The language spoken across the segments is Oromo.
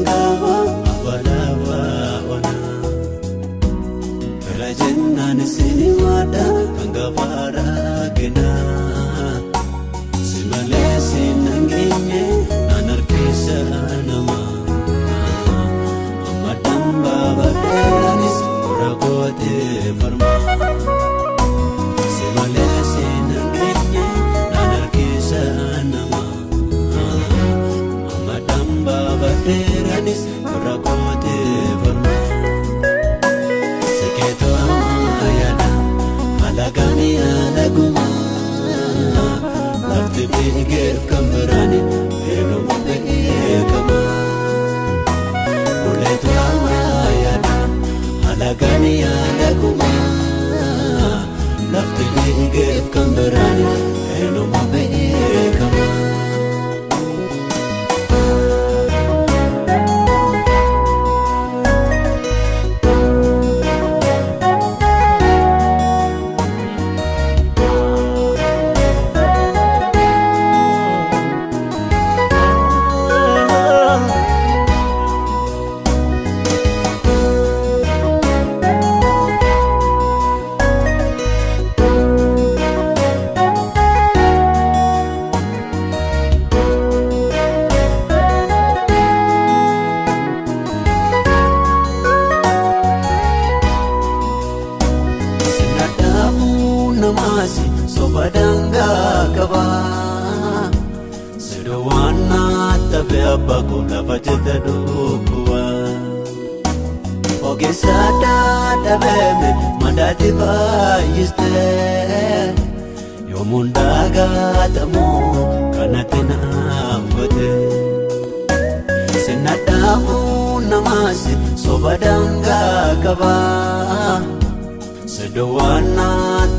sinangaba abalaba ona Rajanna nisini wada angavara gena Simale sinanginye anarkisa nama Amadamba baderanis uragote farma Simale sinanginye anarkisa nama Amadamba baderanis uragote farma Alagani alaguma Lafti bigef kamrani eno mabekama Uletu amayana Alagani alaguma Lafti bigef kamrani eno mabekama Namasi sobadanga kaba Sidowana tabe abaku lafajeta dukua Oge sada tabeme madati bayiste Yomundaga tamu kanatina mgote Sinadamu namasi sobadanga kaba Sidowana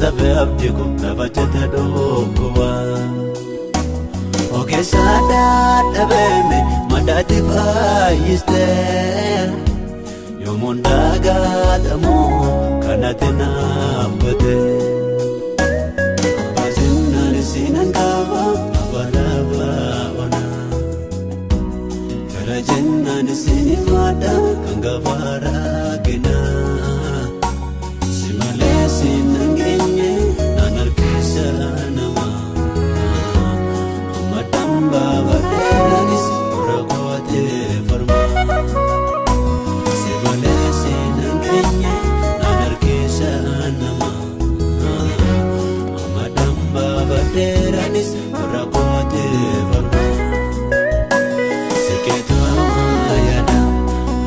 tabe abdiku lafajeta dukua Oge sada tabeme madati bayiste Yomundaga tamu kanatina mgote Abazinna nisinangaba abalaba ona Ferajanna nisini wada kangavara gena Simale sinangenye nanarkisa nama Amadamba baderanis uragote farma Simale sinangenye nanarkisa nama Amadamba baderanis uragote farma Siketu amayana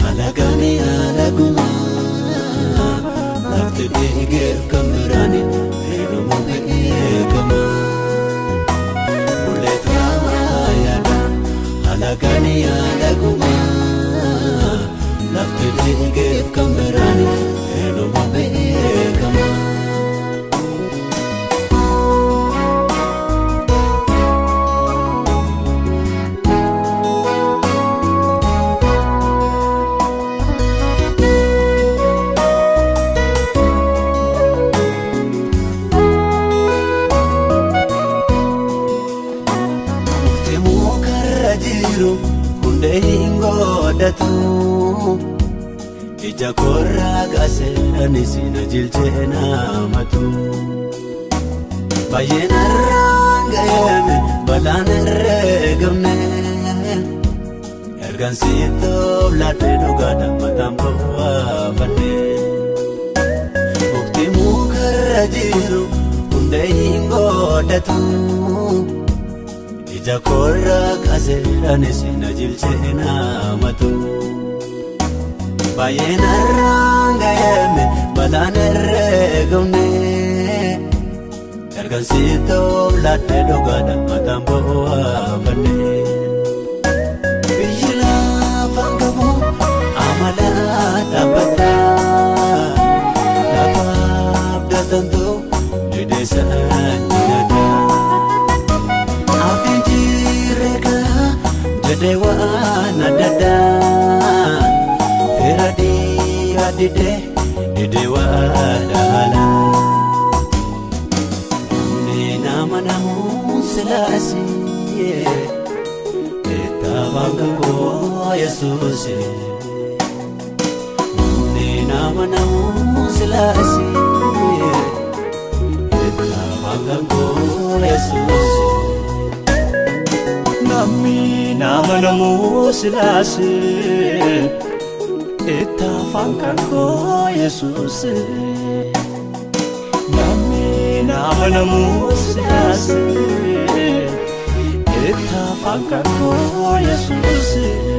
alagani alaguma Lafti bigef kamrani eno mabekama Uletu amayana alagani alaguma Lafti bigef kamrani eno mabekama Hunde hingodatu Ija korra gaseerani sina jilcheena matu Baay'een arraangayame balaan herreegamne Ergaan siitoof laadhee dhugaadha mataan bawwaafanne Mukti mukarra jiru hunde hingodatu Ija korra gaseerani sina jilcheena matu Baay'een arraangayame balaan herreegamne Ergaan siitoof laadhee dhugaadha mataan bawwaafanne Biyyi lafaan qabu amala dhaabbata Lafa abdatantu didheessaan nyaata Abdiin jirreeka jedhee waan adda addaa Fira didee didee waan dhaala Nama namu selasi Eta bangga Yesus Nina manamu silasi Etta fanganko Yesus Nami namanamu silasi Etta fanganko Yesus Nami namanamu silasi Etta fanganko Yesus